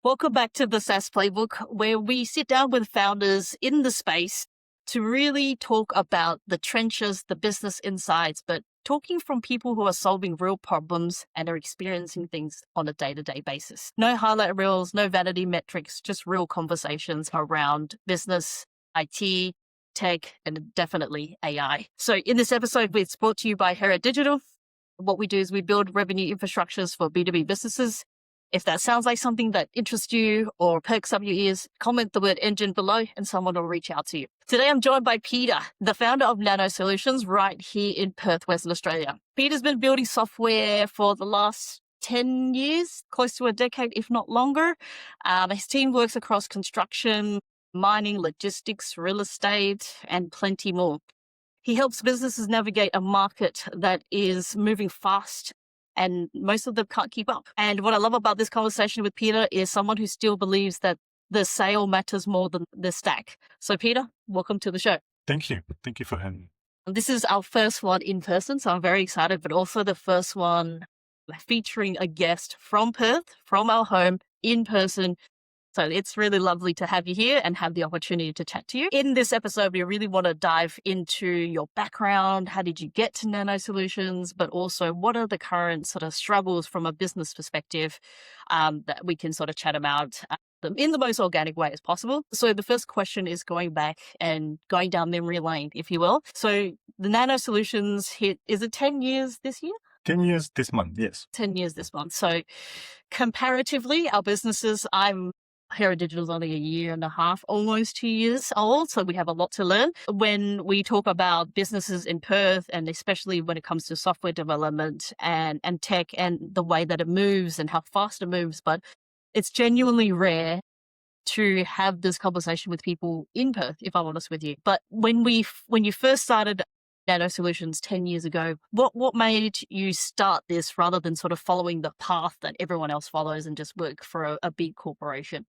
Welcome back to the SaaS Playbook, where we sit down with founders in the space to really talk about the trenches, the business insights, but talking from people who are solving real problems and are experiencing things on a day-to-day basis. No highlight reels, no vanity metrics, just real conversations around business, IT, tech, and definitely AI. So in this episode, it's brought to you by Hera Digital. What we do is we build revenue infrastructures for B2B businesses. If that sounds like something that interests you or perks up your ears, comment the word engine below and someone will reach out to you. Today, I'm joined by Petr, the founder of Nano Solutions right here in Perth, Western Australia. Petr's been building software for the last 10 years, close to a decade, if not longer. His team works across construction, mining, logistics, real estate, and plenty more. He helps businesses navigate a market that is moving fast and most of them can't keep up. And what I love about this conversation with Petr is someone who still believes that the sale matters more than the stack. So Petr, welcome to the show. Thank you. Thank you for having me. This is our first one in person, so I'm very excited, but also the first one featuring a guest from Perth, from our home, in person. So it's really lovely to have you here and have the opportunity to chat to you. In this episode, we really want to dive into your background. How did you get to Nano Solutions? But also, what are the current sort of struggles from a business perspective that we can sort of chat about in the most organic way as possible? So the first question is going back and going down memory lane, if you will. So the Nano Solutions hit, is it 10 years this year? 10 years this month, yes. 10 years this month. So comparatively, our businesses, Hera Digital is only a year and a half, almost 2 years old. So we have a lot to learn. When we talk about businesses in Perth, and especially when it comes to software development and tech and the way that it moves and how fast it moves, but it's genuinely rare to have this conversation with people in Perth, if I'm honest with you. But when you first started Nano Solutions 10 years ago, what made you start this rather than sort of following the path that everyone else follows and just work for a big corporation?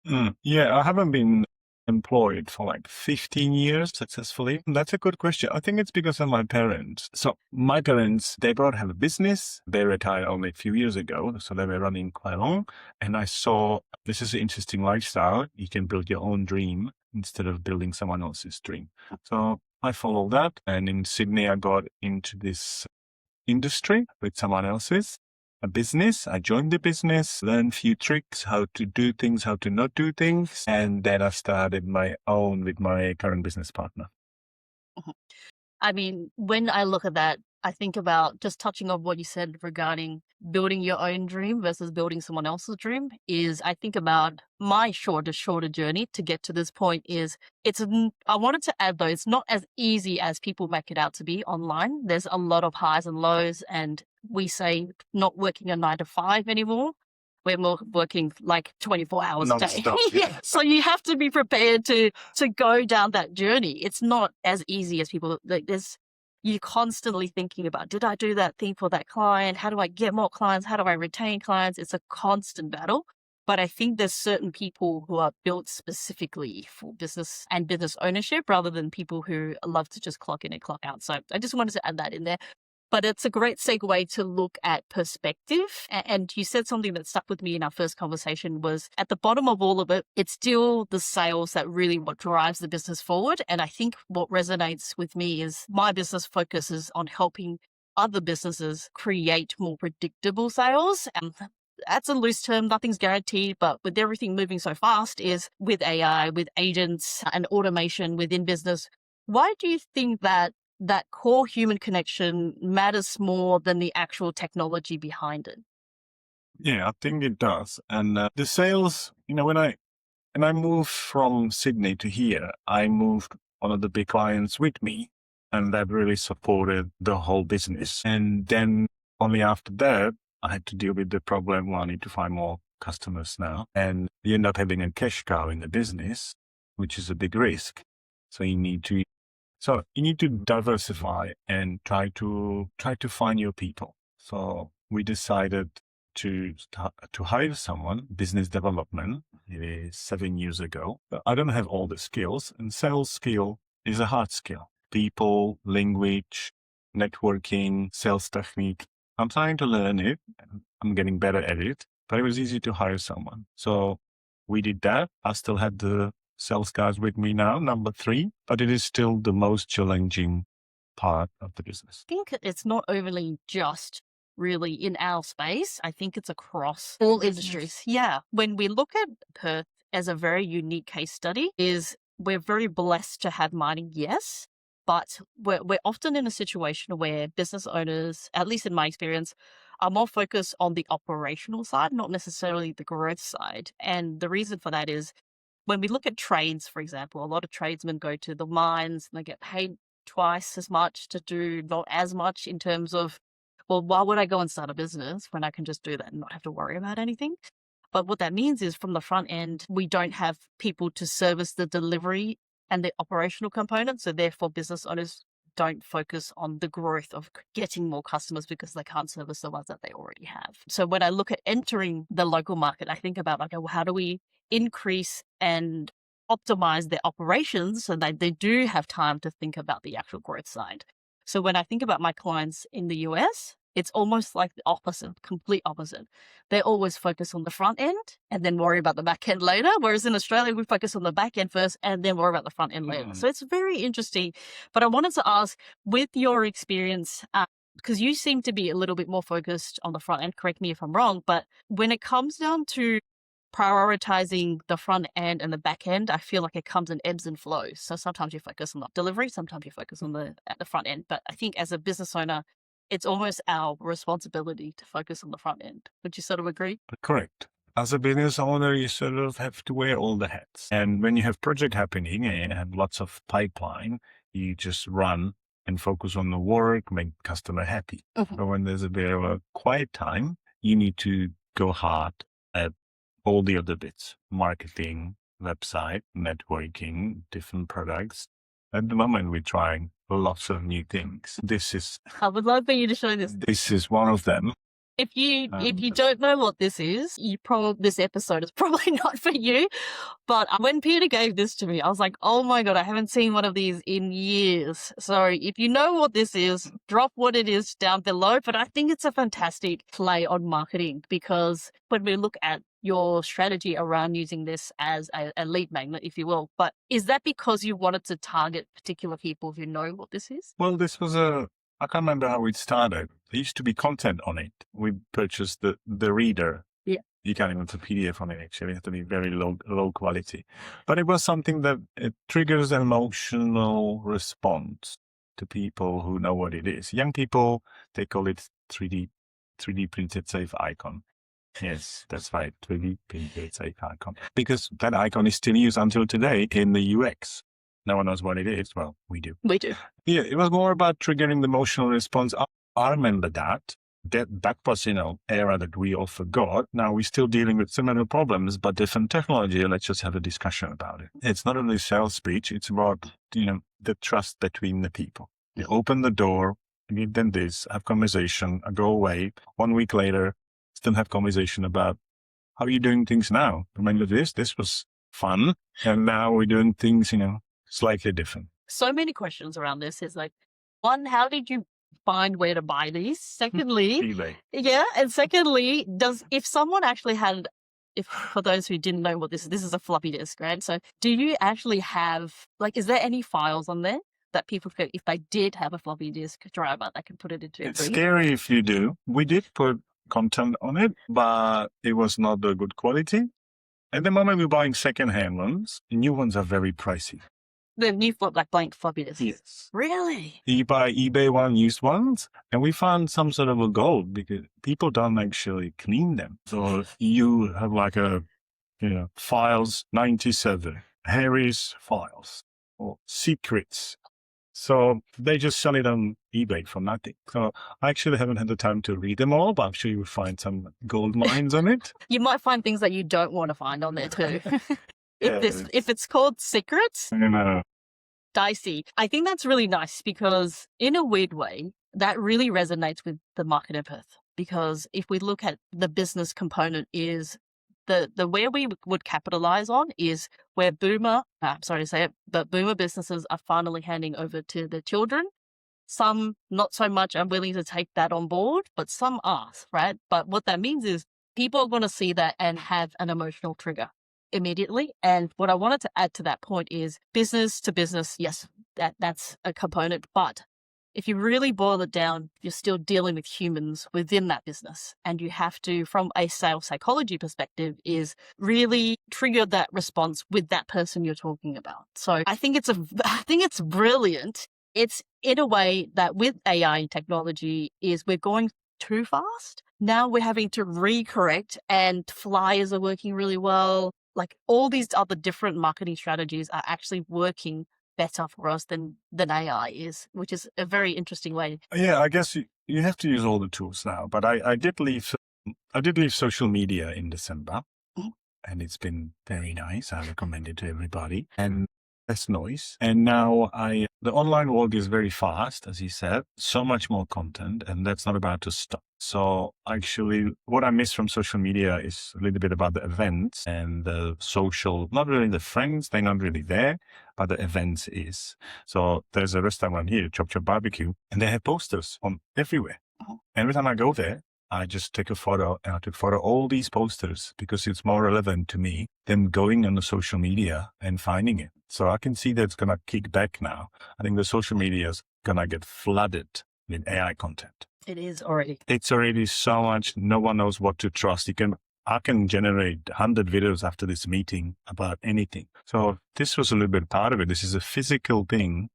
Yeah, I haven't been employed for like 15 years successfully. That's a good question. I think it's because of my parents. So my parents, they both have a business. They retired only a few years ago, so they were running quite long. And I saw this is an interesting lifestyle. You can build your own dream instead of building someone else's dream. So I followed that. And in Sydney, I got into this industry with someone else's a business. I joined the business, learned a few tricks, how to do things, how to not do things. And then I started my own with my current business partner. I mean, when I look at that, I think about just touching on what you said regarding building your own dream versus building someone else's dream is I think about my shorter journey to get to this point is I wanted to add though, it's not as easy as people make it out to be online. There's a lot of highs and lows, and we say not working a 9 to 5 anymore. We're more working like 24 hours a day. Non-stop, Yeah. So you have to be prepared to go down that journey. It's not as easy as people like you're constantly thinking about, did I do that thing for that client? How do I get more clients? How do I retain clients? It's a constant battle. But I think there's certain people who are built specifically for business and business ownership rather than people who love to just clock in and clock out. So I just wanted to add that in there. But it's a great segue to look at perspective. And you said something that stuck with me in our first conversation was at the bottom of all of it, it's still the sales that really what drives the business forward. And I think what resonates with me is my business focuses on helping other businesses create more predictable sales. And that's a loose term, nothing's guaranteed, but with everything moving so fast is with AI, with agents and automation within business. Why do you think that core human connection matters more than the actual technology behind it? Yeah, I think it does. And the sales, when I moved from Sydney to here, I moved one of the big clients with me, and that really supported the whole business. And then only after that, I had to deal with the problem, well, I need to find more customers now. And you end up having a cash cow in the business, which is a big risk. So you need to diversify and try to find your people. So we decided to hire someone, business development. It is 7 years ago. But I don't have all the skills, and sales skill is a hard skill. People, language, networking, sales technique. I'm trying to learn it. I'm getting better at it, but it was easy to hire someone. So we did that. I still had the sales guys with me now, number 3, but it is still the most challenging part of the business. I think it's not overly just really in our space. I think it's across all industries. Yeah. When we look at Perth as a very unique case study, is we're very blessed to have mining, yes, but we're often in a situation where business owners, at least in my experience, are more focused on the operational side, not necessarily the growth side. And the reason for that is when we look at trades, for example, a lot of tradesmen go to the mines and they get paid twice as much to do not as much in terms of, well, why would I go and start a business when I can just do that and not have to worry about anything? But what that means is from the front end, we don't have people to service the delivery and the operational component. So therefore, business owners don't focus on the growth of getting more customers because they can't service the ones that they already have. So when I look at entering the local market, I think about, okay, well, how do we increase and optimize their operations so that they do have time to think about the actual growth side? So when I think about my clients in the US, it's almost like the opposite, complete opposite. They always focus on the front end and then worry about the back end later. Whereas in Australia, we focus on the back end first and then worry about the front end later. So it's very interesting. But I wanted to ask, with your experience, because you seem to be a little bit more focused on the front end, correct me if I'm wrong, but when it comes down to prioritizing the front end and the back end, I feel like it comes in ebbs and flows. So sometimes you focus on the delivery, sometimes you focus on at the front end. But I think as a business owner, it's almost our responsibility to focus on the front end. Would you sort of agree? Correct. As a business owner, you sort of have to wear all the hats. And when you have project happening and have lots of pipeline, you just run and focus on the work, make customer happy. Mhm. But when there's a bit of a quiet time, you need to go hard at all the other bits: marketing, website, networking, different products. At the moment, we're trying lots of new things. I would love for you to show this. This is one of them. If you don't know what this is, this episode is probably not for you. But when Peter gave this to me, I was like, oh my God, I haven't seen one of these in years. So if you know what this is, drop what it is down below. But I think it's a fantastic play on marketing, because when we look at your strategy around using this as a lead magnet, if you will, but is that because you wanted to target particular people who know what this is? Well, this was I can't remember how it started. There used to be content on it. We purchased the reader. Yeah. You can't even put PDF on it, actually. It has to be very low quality. But it was something that it triggers an emotional response to people who know what it is. Young people, they call it 3D printed safe icon. Yes, that's right. 3D printed safe icon. Because that icon is still used until today in the UX. No one knows what it is. Well, we do. We do. Yeah, it was more about triggering the emotional response. I remember that was, era that we all forgot. Now we're still dealing with similar problems, but different technology. Let's just have a discussion about it. It's not only sales speech. It's about, the trust between the people. You open the door, give them this, have conversation, I go away. 1 week later, still have conversation about how are you doing things now? Remember this was fun. And now we're doing things, slightly different. So many questions around this. Is like, one, how did you find where to buy these? Secondly, eBay. Yeah. And secondly, if someone actually had, for those who didn't know what this is a floppy disk, right? So do you actually have, is there any files on there that people could, if they did have a floppy disk driver, they can put it into? It's scary if you do. We did put content on it, but it was not the good quality. At the moment, we're buying second-hand ones. The new ones are very pricey. The new blank floppy disks? Yes. Really? You buy eBay used ones, and we found some sort of a gold because people don't actually clean them. So you have files 97, Harry's files, or secrets. So they just sell it on eBay for nothing. So I actually haven't had the time to read them all, but I'm sure you will find some gold mines on it. You might find things that you don't want to find on there too. Yes. If it's called secrets, dicey. I think that's really nice because in a weird way, that really resonates with the market in Perth. Because if we look at the business component, is the where we would capitalize on is where I'm sorry to say it, but boomer businesses are finally handing over to their children. Some not so much are willing to take that on board, but some are, right? But what that means is people are going to see that and have an emotional trigger. immediately. And what I wanted to add to that point is business to business. Yes, that's a component, but if you really boil it down, you're still dealing with humans within that business. And you have to, from a sales psychology perspective, is really trigger that response with that person you're talking about. So I think it's brilliant. It's in a way that with AI technology is we're going too fast. Now we're having to recorrect, and flyers are working really well. Like all these other different marketing strategies are actually working better for us than AI is, which is a very interesting way. Yeah, I guess you have to use all the tools now, but I did leave social media in December, and it's been very nice. I recommend it to everybody, and less noise. And now the online world is very fast, as you said, so much more content, and that's not about to stop. So actually, what I miss from social media is a little bit about the events and the social, not really the friends, they're not really there, but the events is. So there's a restaurant here, Chop Chop Barbecue, and they have posters on everywhere. Every time I go there, I just take a photo, and I took photo all these posters because it's more relevant to me than going on the social media and finding it. So I can see that it's going to kick back now. I think the social media is going to get flooded with AI content. It is already. It's already so much. No one knows what to trust. I can generate 100 videos after this meeting about anything. So this was a little bit part of it. This is a physical thing.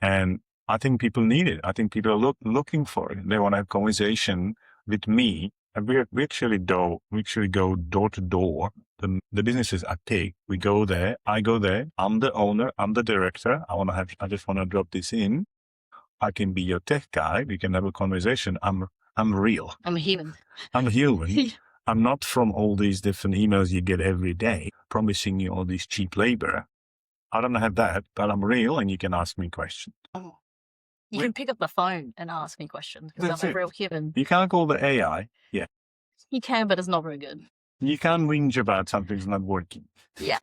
And I think people need it. I think people are looking for it. They want to have conversation with me. And we actually go door to door. The businesses I take, we go there. I go there. I'm the owner. I'm the director. I just want to drop this in. I can be your tech guy. We can have a conversation. I'm real. I'm a human. I'm human. I'm not from all these different emails you get every day promising you all this cheap labor. I don't have that, but I'm real, and you can ask me questions. Oh. You can pick up the phone and ask me questions because I'm a real human. You can't call the AI. Yeah. You can, but it's not very good. You can't whinge about something's not working. Yeah.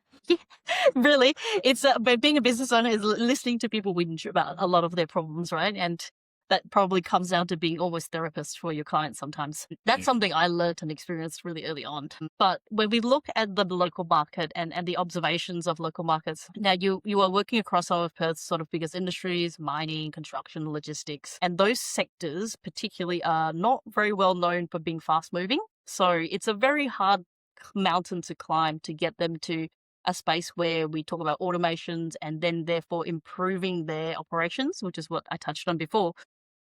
Really, it's but being a business owner is listening to people whinge about a lot of their problems, right? And that probably comes down to being almost therapists for your clients sometimes. That's something I learned and experienced really early on. But when we look at the local market and the observations of local markets, now you are working across some of Perth's sort of biggest industries, mining, construction, logistics, and those sectors particularly are not very well known for being fast moving. So it's a very hard mountain to climb to get them to a space where we talk about automations and then therefore improving their operations, which is what I touched on before.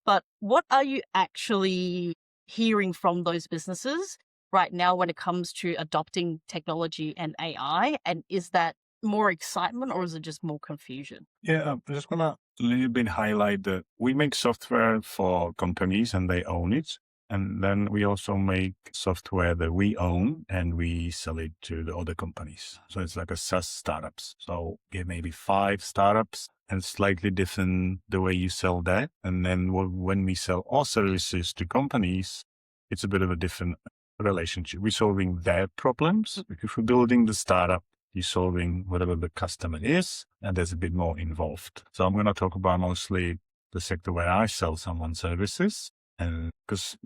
But what are you actually hearing from those businesses right now when it comes to adopting technology and AI? And is that more excitement or is it just more confusion? Yeah, I'm just going to a little bit highlight that we make software for companies and they own it. And then we also make software that we own and we sell it to the other companies. So it's like a SaaS startups. So we have maybe 5 startups and slightly different the way you sell that. And then when we sell our services to companies, it's a bit of a different relationship. We're solving their problems. If we're building the startup, you're solving whatever the customer is, and there's a bit more involved. So I'm going to talk about mostly the sector where I sell someone services. And because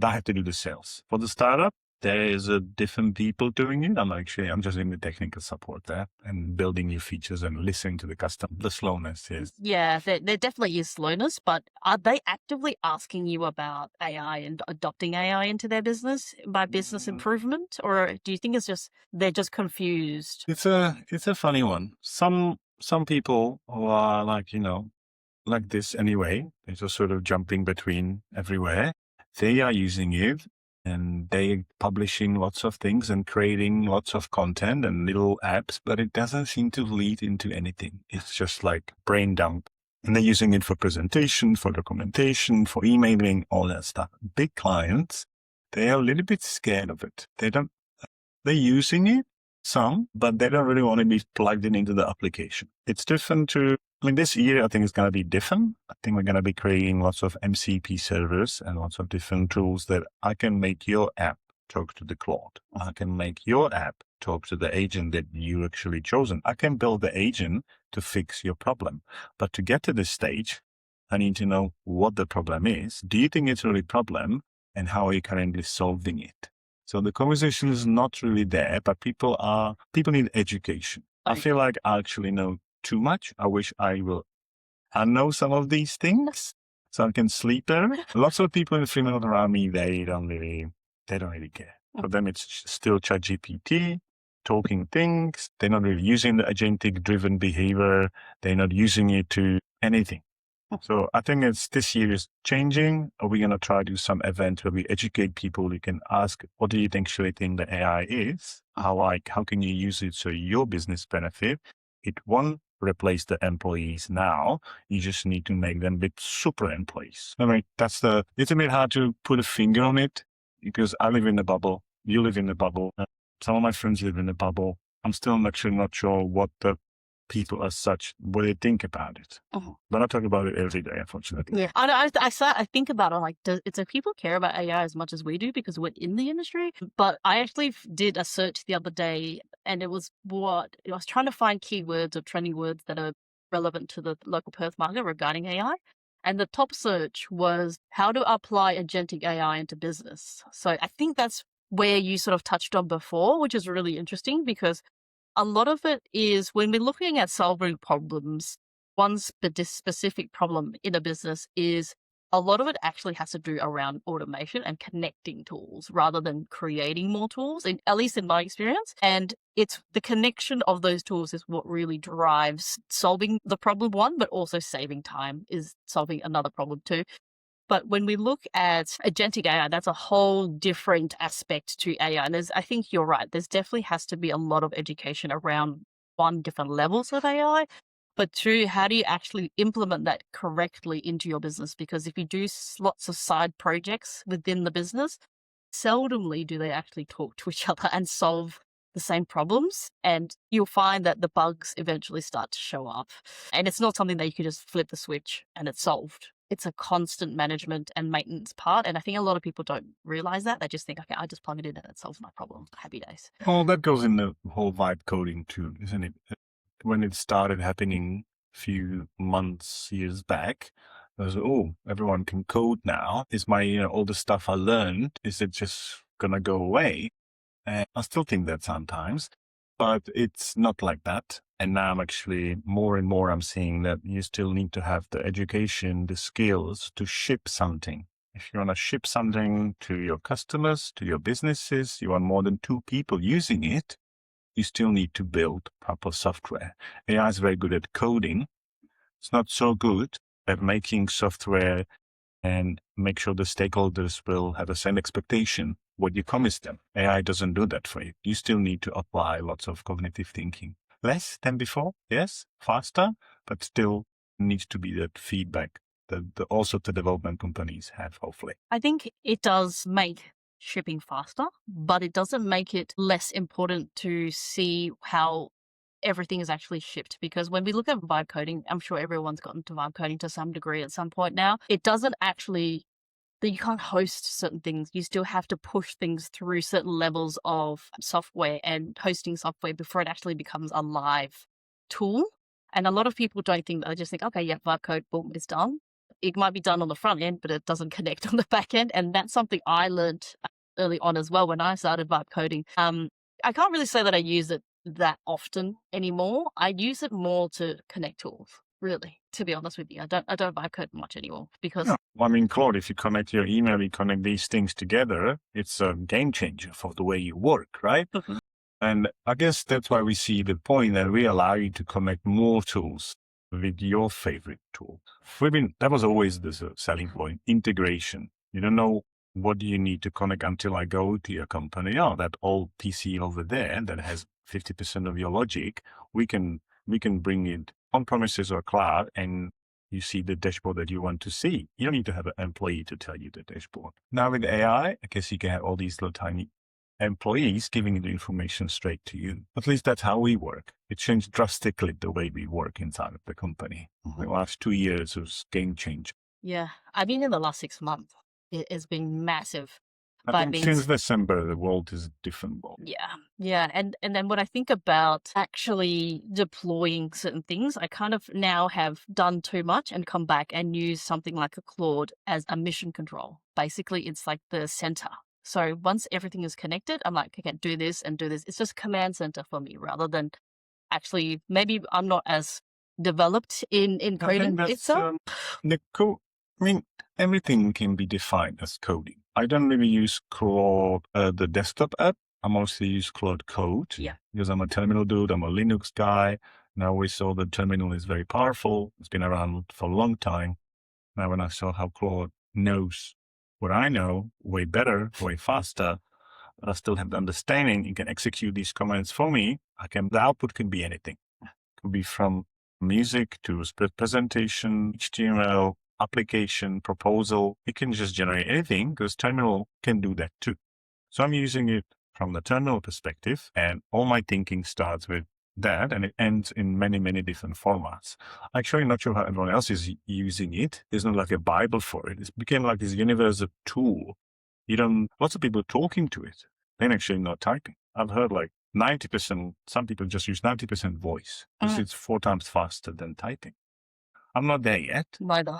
I have to do the sales. For the startup, there is a different people doing it. I'm just in the technical support there and building new features and listening to the customer. The slowness is. Yeah, there definitely is slowness, but are they actively asking you about AI and adopting AI into their business by business improvement? Or do you think it's just, they're just confused? It's a funny one. Some people who are like this anyway, they're just sort of jumping between everywhere. They are using it and they're publishing lots of things and creating lots of content and little apps, but it doesn't seem to lead into anything. It's just like brain dump. And they're using it for presentation, for documentation, for emailing, all that stuff. Big clients, they are a little bit scared of it. They're using it, some, but they don't really want to be plugged into the application. It's different this year, I think it's going to be different. I think we're going to be creating lots of MCP servers and lots of different tools that I can make your app talk to the Claude. I can make your app talk to the agent that you actually chosen. I can build the agent to fix your problem. But to get to this stage, I need to know what the problem is. Do you think it's really a problem? And how are you currently solving it? So the conversation is not really there, but people need education. I Right. feel like I actually know too much. I wish I know some of these things so I can sleep better. Lots of people in Finland around me, they don't really care. For them, it's still ChatGPT, talking things. They're not really using the agentic driven behavior. They're not using it to anything. So I think this year is changing. We're going to try to do some event where we educate people. You can ask, what do you actually think the AI is? How can you use it so your business benefit? It won't replace the employees now. You just need to make them bit super employees. I mean, it's a bit hard to put a finger on it because I live in a bubble. You live in a bubble. Some of my friends live in a bubble. I'm still actually not sure what the people as such, what they think about it. But I talk about it every day, unfortunately. Yeah, I think about it like, do people care about AI as much as we do because we're in the industry? But I actually did a search the other day, and it was I was trying to find keywords or trending words that are relevant to the local Perth market regarding AI. And the top search was how to apply agentic AI into business. So I think that's where you sort of touched on before, which is really interesting because a lot of it is when we're looking at solving problems, one specific problem in a business is a lot of it actually has to do around automation and connecting tools rather than creating more tools, at least in my experience. And it's the connection of those tools is what really drives solving the problem one, but also saving time is solving another problem too. But when we look at agentic AI, that's a whole different aspect to AI. And I think you're right. There's definitely has to be a lot of education around one, different levels of AI, but two, how do you actually implement that correctly into your business? Because if you do lots of side projects within the business, seldomly do they actually talk to each other and solve the same problems. And you'll find that the bugs eventually start to show up. And it's not something that you can just flip the switch and it's solved. It's a constant management and maintenance part. And I think a lot of people don't realize that. They just think, okay, I just plug it in and it solves my problem. Happy days. Oh, that goes in the whole vibe coding too, isn't it? When it started happening a few months, years back, I was, everyone can code now. Is my, all the stuff I learned, is it just gonna go away? And I still think that sometimes, but it's not like that. And now I'm actually more and more, I'm seeing that you still need to have the education, the skills to ship something. If you want to ship something to your customers, to your businesses, you want more than 2 people using it, you still need to build proper software. AI is very good at coding. It's not so good at making software and make sure the stakeholders will have the same expectation what you promise them. AI doesn't do that for you. You still need to apply lots of cognitive thinking. Less than before, yes, faster, but still needs to be that feedback that also the development companies have, hopefully. I think it does make shipping faster, but it doesn't make it less important to see how everything is actually shipped. Because when we look at vibe coding, I'm sure everyone's gotten to vibe coding to some degree at some point now. It doesn't actually, you can't host certain things. You still have to push things through certain levels of software and hosting software before it actually becomes a live tool. And a lot of people don't think, they just think, okay, yeah, vibe code, boom, it's done. It might be done on the front end, but it doesn't connect on the back end. And that's something I learned early on as well when I started vibe coding. I can't really say that I use it that often anymore. I use it more to connect tools, really, to be honest with you. I don't vibe code much anymore because I mean, Claude, if you connect your email, you connect these things together, it's a game changer for the way you work, right? And I guess that's why we see the point that we allow you to connect more tools with your favorite tool. That was always the selling point, integration. You don't know what you need to connect until I go to your company. Oh, that old PC over there that has 50% of your logic, we can bring it on premises or cloud, and you see the dashboard that you want to see. You don't need to have an employee to tell you the dashboard. Now with AI, I guess you can have all these little tiny employees giving the information straight to you. At least that's how we work. It changed drastically the way we work inside of the company. The last 2 years was game changer. Yeah, I mean, in the last 6 months, it has been massive. I think since December, the world is a different world. Yeah. And then when I think about actually deploying certain things, I kind of now have done too much and come back and use something like a Claude as a mission control. Basically, it's like the center So once everything is connected, I'm like, okay, do this and do this. It's just command center for me rather than actually, maybe I'm not as developed in I think coding that's itself. the code. I mean, everything can be defined as coding. I don't really use Claude, the desktop app. I mostly use Claude Code Yeah. because I'm a terminal dude. I'm a Linux guy. Now we saw the terminal is very powerful. It's been around for a long time. Now when I saw how Claude knows what I know way better, way faster, but I still have the understanding, it can execute these commands for me. The output can be anything. It could be from music to presentation, HTML, application, proposal. It can just generate anything because terminal can do that too. So I'm using it from the terminal perspective, and all my thinking starts with that, and it ends in many, many different formats. Actually, not sure how everyone else is using it. There's not like a Bible for it. It became like this universal tool. Lots of people talking to it. They're actually not typing. I've heard like 90%, some people just use 90% voice because it's 4 times faster than typing. I'm not there yet. Neither.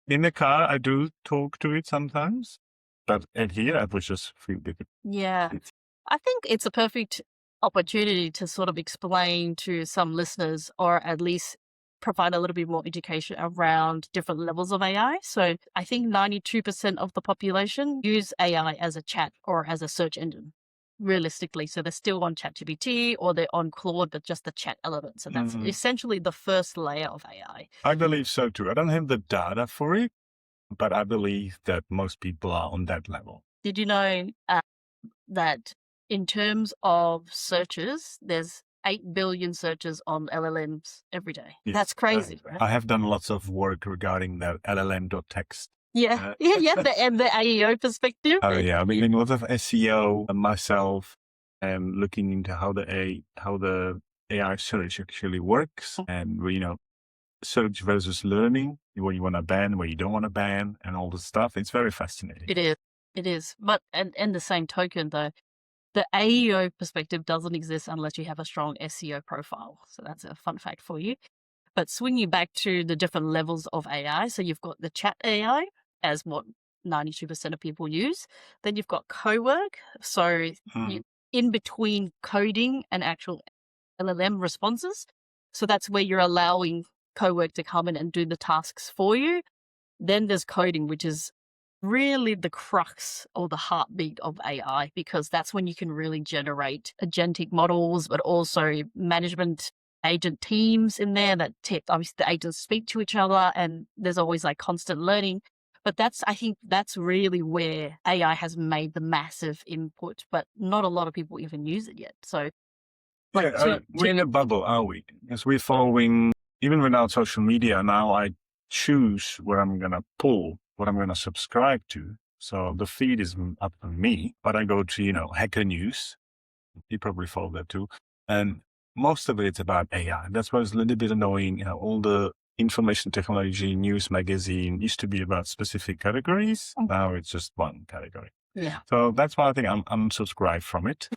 In the car, I do talk to it sometimes, but in here, I would just feel different. Yeah. I think it's a perfect opportunity to sort of explain to some listeners, or at least provide a little bit more education around different levels of AI. So I think 92% of the population use AI as a chat or as a search engine, realistically. So they're still on ChatGPT or they're on Claude, but just the chat element. So that's essentially the first layer of AI. I believe so too. I don't have the data for it, but I believe that most people are on that level. Did you know that in terms of searches, there's 8 billion searches on LLMs every day? Yes. That's crazy, right? I have done lots of work regarding that LLM.text. Yeah. And the AEO perspective. Oh yeah, I've been doing a lot of SEO myself and looking into how the AI search actually works, and search versus learning, what you want to ban, what you don't want to ban, and all this stuff. It's very fascinating. It is. But and the same token though, the AEO perspective doesn't exist unless you have a strong SEO profile. So that's a fun fact for you. But swinging back to the different levels of AI, so you've got the chat AI as what 92% of people use. Then you've got co-work. So in between coding and actual LLM responses. So that's where you're allowing co-work to come in and do the tasks for you. Then there's coding, which is really the crux or the heartbeat of AI, because that's when you can really generate agentic models, but also management agent teams in there that obviously the agents speak to each other, and there's always like constant learning. But I think that's really where AI has made the massive input, but not a lot of people even use it yet. So we're in a bubble, are we? Because we're following, even without social media now, I choose where I'm going to pull, what I'm going to subscribe to. So the feed is up to me, but I go to, Hacker News. You probably follow that too. And most of it's about AI. That's why it's a little bit annoying. All the information technology news magazine used to be about specific categories. Now it's just one category. Yeah. So that's why I think I'm unsubscribed from it.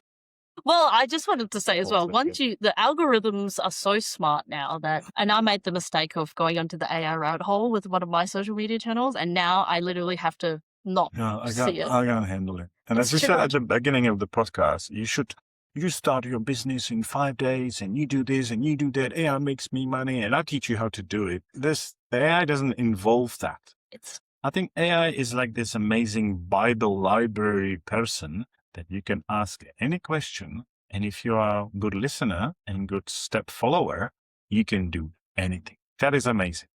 Well, I just wanted to say as well, the algorithms are so smart now and I made the mistake of going onto the AI rabbit hole with one of my social media channels, and now I literally have to not see it. I can't handle it. And as you said at the beginning of the podcast, you start your business in 5 days and you do this and you do that. AI makes me money and I teach you how to do it. The AI doesn't involve that. I think AI is like this amazing Bible library person that you can ask any question. And if you are a good listener and good step follower, you can do anything. That is amazing.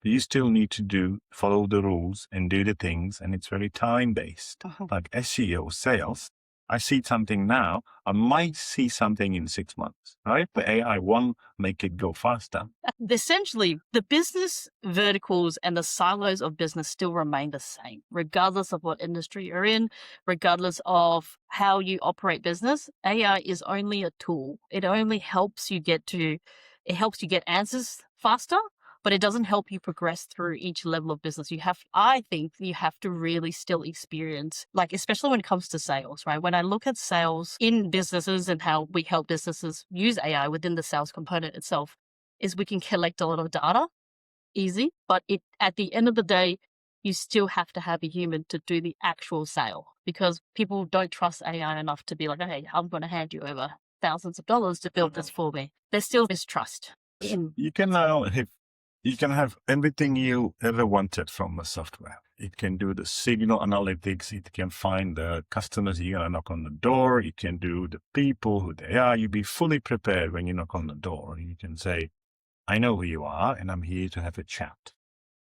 You still need to follow the rules and do the things. And it's very time-based, like SEO, sales. I see something now, I might see something in 6 months, right? The AI won't make it go faster. Essentially, the business verticals and the silos of business still remain the same, regardless of what industry you're in, regardless of how you operate business. AI is only a tool. It only helps you get answers faster, but it doesn't help you progress through each level of business. I think you have to really still experience, like, especially when it comes to sales, right? When I look at sales in businesses and how we help businesses use AI within the sales component itself, is we can collect a lot of data easy, but at the end of the day, you still have to have a human to do the actual sale, because people don't trust AI enough to be like, hey, I'm going to hand you over thousands of dollars to build this for me. There's still mistrust. You can now you can have everything you ever wanted from a software. It can do the signal analytics. It can find the customers you're going to knock on the door. It can do the people, who they are. You be fully prepared when you knock on the door. You can say, I know who you are and I'm here to have a chat.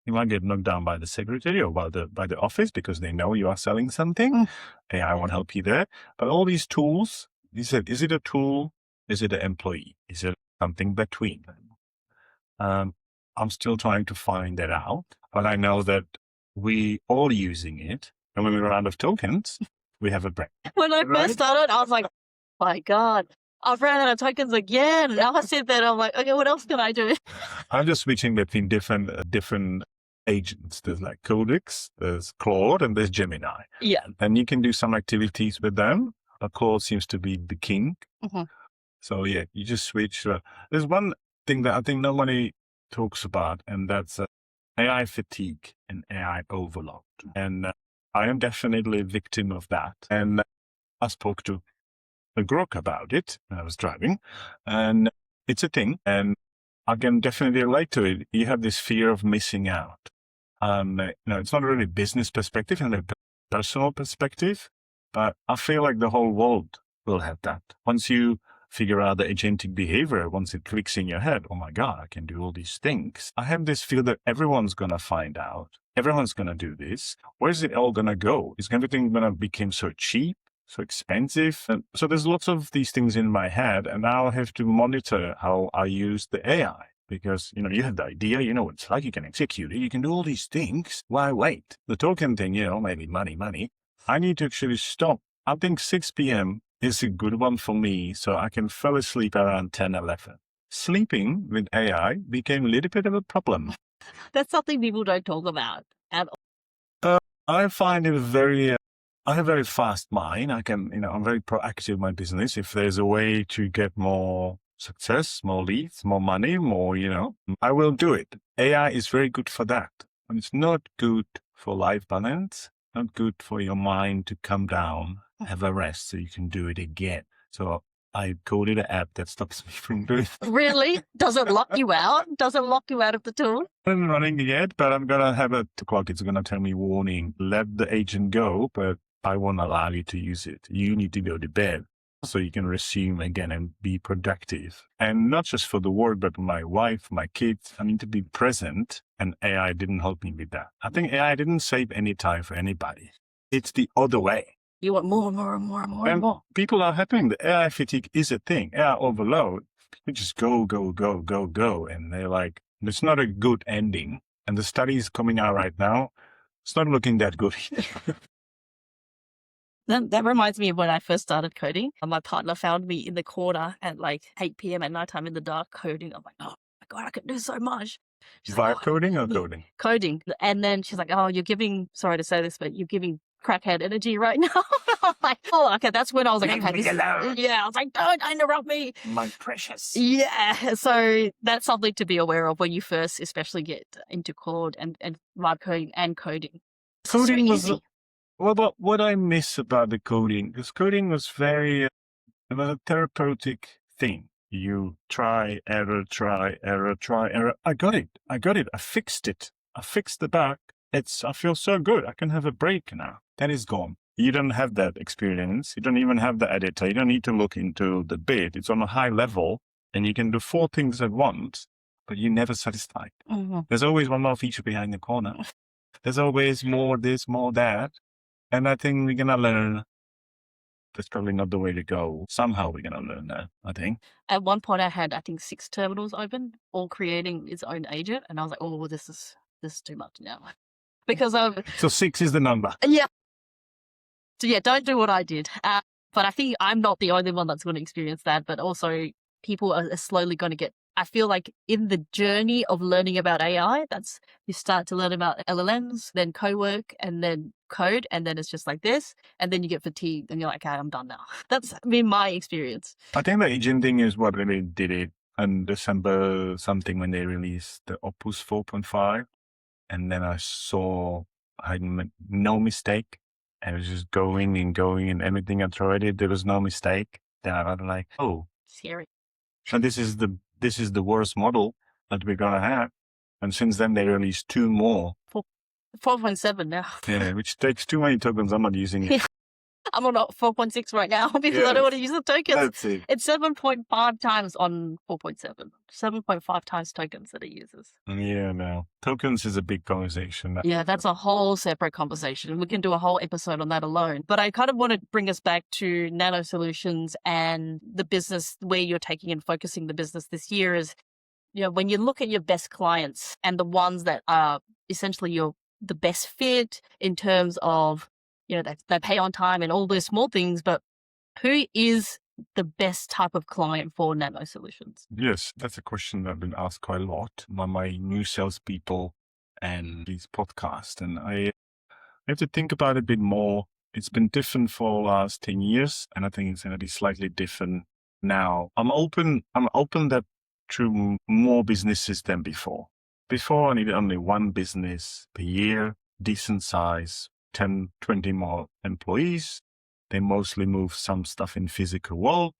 You might get knocked down by the secretary or by the office because they know you are selling something. AI won't help you there. But all these tools, you said, is it a tool? Is it an employee? Is it something between them? I'm still trying to find that out, but I know that we all using it. And when we run out of tokens, we have a break. When I first started, I was like, my God, I've ran out of tokens again. And now I said that, I'm like, okay, what else can I do? I'm just switching between different agents. There's like Codex, there's Claude, and there's Gemini. Yeah. And you can do some activities with them. But Claude seems to be the king. Mm-hmm. So yeah, you just switch. There's one thing that I think nobody talks about, and that's AI fatigue and AI overload. And I am definitely a victim of that. And I spoke to a grok about it when I was driving, and it's a thing. And I can definitely relate to it. You have this fear of missing out. It's not really business perspective and a personal perspective, but I feel like the whole world will have that. Once you figure out the agentic behavior, once it clicks in your head, oh my God, I can do all these things. I have this feel that everyone's going to find out. Everyone's going to do this. Where's it all going to go? Is everything going to become so cheap, so expensive? And so there's lots of these things in my head, and now I have to monitor how I use the AI. Because, you have the idea, you know what it's like, you can execute it, you can do all these things. Why wait? The token thing, maybe money. I need to actually stop. I think 6 p.m. is a good one for me, so I can fall asleep around 10, 11. Sleeping with AI became a little bit of a problem. That's something people don't talk about at all. I find it I have a very fast mind. I can, I'm very proactive in my business. If there's a way to get more success, more leads, more money, more, I will do it. AI is very good for that. And it's not good for life balance, not good for your mind to come down, have a rest so you can do it again. So I coded an app that stops me from doing it. Really? Does it lock you out? Does it lock you out of the tool? I'm not running yet, but I'm going to have a clock. It's going to tell me warning, let the agent go, but I won't allow you to use it. You need to go to bed so you can resume again and be productive. And not just for the work, but my wife, my kids, I need to be present. And AI didn't help me with that. I think AI didn't save any time for anybody. It's the other way. You want more and more and more and more and more. People are happening. The AI fatigue is a thing. AI overload. People just go. And they're like, it's not a good ending. And the studies coming out right now, it's not looking that good. That reminds me of when I first started coding. My partner found me in the corner at like 8 p.m. at nighttime in the dark coding. I'm like, oh my God, I could do so much. She's Vibe like, coding or coding? Coding. And then she's like, oh, sorry to say this, but you're giving crackhead energy right now. I'm like, oh, okay. That's when I was like, Leave me alone. Yeah, I was like, don't interrupt me. My precious. Yeah. So that's something to be aware of when you first especially get into Claude and vibe coding and coding. Coding was... What I miss about the coding, because coding was it was a therapeutic thing. You try, error. I got it. I fixed it. I fixed the bug. I feel so good. I can have a break now. That is gone. You don't have that experience. You don't even have the editor. You don't need to look into the bit. It's on a high level and you can do 4 things at once, but you're never satisfied. Mm-hmm. There's always one more feature behind the corner. There's always more this, more that. And I think we're going to learn. That's probably not the way to go. Somehow we're going to learn that, I think. At one point I had, 6 terminals open, all creating its own agent. And I was like, oh, this is too much now. Because So 6 is the number. Yeah. So yeah, don't do what I did. But I think I'm not the only one that's going to experience that. But also people are slowly going to get, I feel like in the journey of learning about AI, you start to learn about LLMs, then co-work, and then code, and then it's just like this, and then you get fatigued, and you're like, okay, I'm done now. That's been my experience. I think the agent thing is what really did it in December something when they released the Opus 4.5, and then I saw I made no mistake. I was just going and everything I tried it, there was no mistake. Then I was like, oh, Scary. and this is the worst model that we're gonna have. And since then they released 2 more. 4.7 now. Yeah, which takes too many tokens. I'm not using it. I'm on 4.6 right now because I don't want to use the tokens. That's it. It's 7.5 times on 4.7. 7.5 times tokens that it uses. Yeah, no. Tokens is a big conversation. Yeah, that's a whole separate conversation. We can do a whole episode on that alone. But I kind of want to bring us back to Nano Solutions and the business where you're taking and focusing the business this year is, when you look at your best clients and the ones that are essentially the best fit in terms of, they pay on time and all those small things, but who is the best type of client for Nano Solutions? Yes, that's a question that I've been asked quite a lot by my new salespeople and these podcasts. And I have to think about it a bit more. It's been different for the last 10 years, and I think it's going to be slightly different now. I'm open that to more businesses than before. Before, I needed only one business per year, decent size, 10, 20 more employees. They mostly move some stuff in physical world.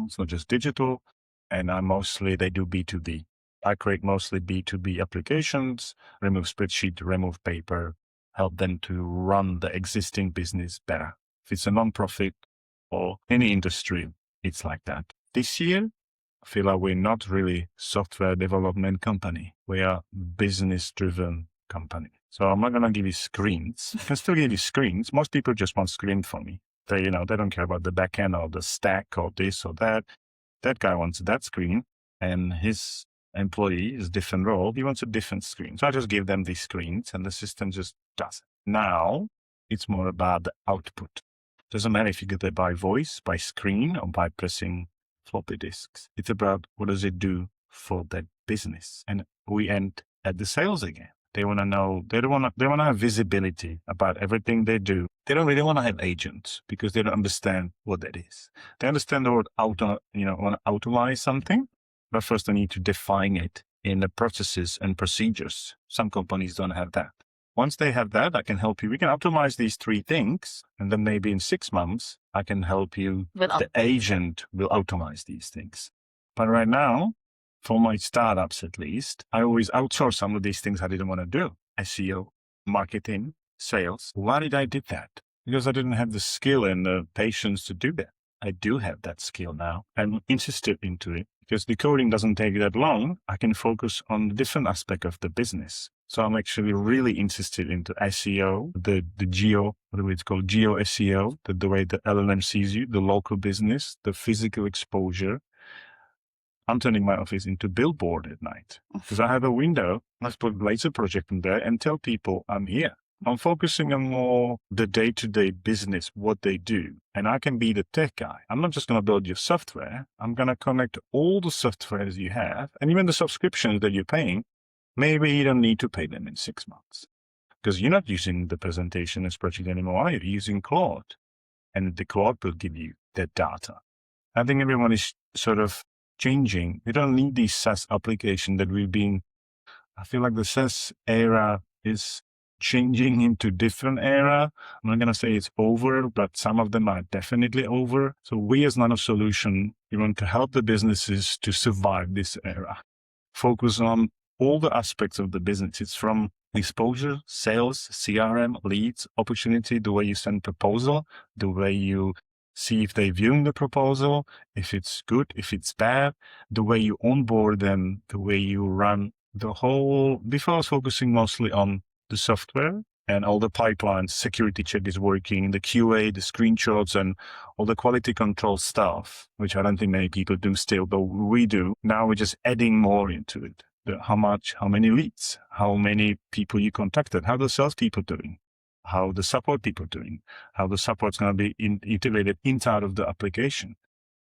It's not just digital. And they do B2B. I create mostly B2B applications, remove spreadsheet, remove paper, help them to run the existing business better. If it's a nonprofit or any industry, it's like that. This year, I feel like we're not really software development company. We are business-driven company. So I'm not going to give you screens. I can still give you screens. Most people just want screen from me. They don't care about the back end or the stack or this or that. That guy wants that screen, and his employee is different role. He wants a different screen. So I just give them these screens and the system just does it. Now it's more about the output. Doesn't matter if you get it by voice, by screen, or by pressing floppy disks. It's about what does it do for that business. And we end at the sales again. They want to know, they want to have visibility about everything they do. They don't really want to have agents because they don't understand what that is. They understand the word want to automate something, but first they need to define it in the processes and procedures. Some companies don't have that. Once they have that, I can help you. We can optimize these 3 things, and then maybe in 6 months, I can help you. The agent will automate these things. But right now, for my startups at least, I always outsource some of these things I didn't want to do. SEO, marketing, sales. Why did I do that? Because I didn't have the skill and the patience to do that. I do have that skill now. I'm interested into it because the coding doesn't take that long. I can focus on the different aspect of the business. So I'm actually really interested into SEO, the geo, what it's called, geo SEO, the way the LLM sees you, the local business, the physical exposure. I'm turning my office into billboard at night because I have a window. Let's put laser project in there and tell people I'm here. I'm focusing on more the day-to-day business, what they do. And I can be the tech guy. I'm not just going to build your software. I'm going to connect all the softwares you have and even the subscriptions that you're paying. Maybe you don't need to pay them in 6 months because you're not using the presentation and spreadsheet anymore. You're using Claude, and the Claude will give you that data. I think everyone is sort of changing. We don't need these SaaS applications that I feel like the SaaS era is changing into different era. I'm not going to say it's over, but some of them are definitely over. So we as Nano Solution, we want to help the businesses to survive this era. Focus on all the aspects of the business. It's from exposure, sales, CRM, leads, opportunity, the way you send proposal, the way you see if they're viewing the proposal, if it's good, if it's bad, the way you onboard them, the way you run the whole. Before I was focusing mostly on the software and all the pipelines, security check is working, the QA, the screenshots, and all the quality control stuff, which I don't think many people do still, but we do. Now we're just adding more into it. How many leads, how many people you contacted, how the salespeople doing, how the support people doing, how the support's going to be integrated inside of the application.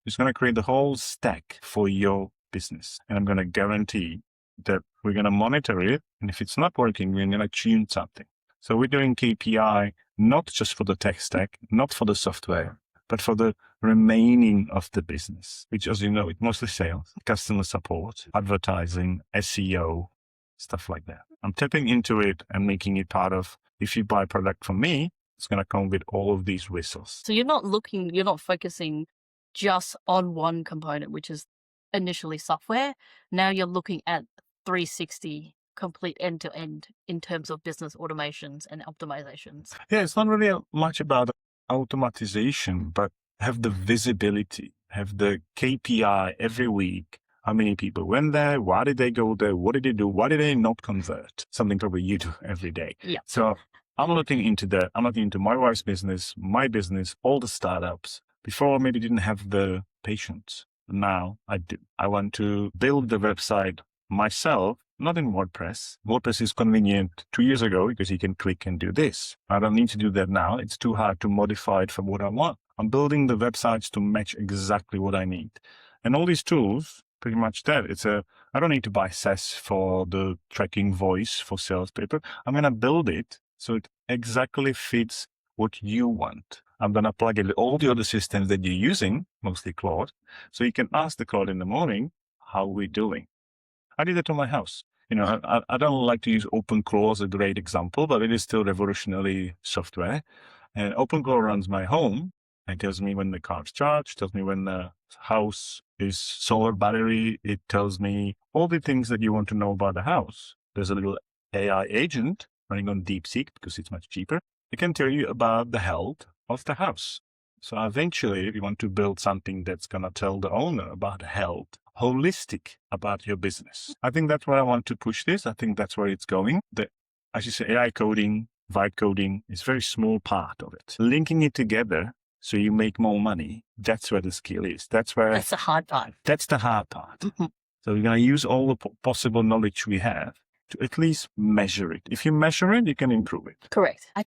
It's going to create the whole stack for your business. And I'm going to guarantee that we're going to monitor it. And if it's not working, we're going to tune something. So we're doing KPI, not just for the tech stack, not for the software, but for the remaining of the business, which, as you know, it's mostly sales, customer support, advertising, SEO, stuff like that. I'm tapping into it and making it part of, if you buy a product from me, it's going to come with all of these whistles. So you're not focusing just on one component, which is initially software. Now you're looking at 360 complete end to end in terms of business automations and optimizations. Yeah, it's not really much about automatization, but have the visibility, have the KPI every week. How many people went there? Why did they go there? What did they do? Why did they not convert? Something probably you do every day. Yeah. So I'm looking into that. I'm looking into my wife's business, my business, all the startups. Before I maybe didn't have the patience. Now I do. I want to build the website myself, not in WordPress. WordPress is convenient 2 years ago because you can click and do this. I don't need to do that now. It's too hard to modify it for what I want. I'm building the websites to match exactly what I need. And all these tools, pretty much that. I don't need to buy SaaS for the tracking voice for salespeople. I'm going to build it so it exactly fits what you want. I'm going to plug in all the other systems that you're using, mostly Claude. So you can ask the Claude in the morning, how are we doing? I did that to my house. I don't like to use OpenClaw as a great example, but it is still revolutionary software. And OpenClaw runs my home and tells me when the car's charged, tells me when the house is solar battery. It tells me all the things that you want to know about the house. There's a little AI agent running on DeepSeek because it's much cheaper. It can tell you about the health of the house. So eventually, if you want to build something that's going to tell the owner about health, holistic about your business. I think that's where I want to push this. I think that's where it's going. As you say, AI coding, vibe coding is a very small part of it. Linking it together so you make more money, that's where the skill is. That's the hard part. That's the hard part. Mm-hmm. So we're going to use all the possible knowledge we have to at least measure it. If you measure it, you can improve it. Correct. I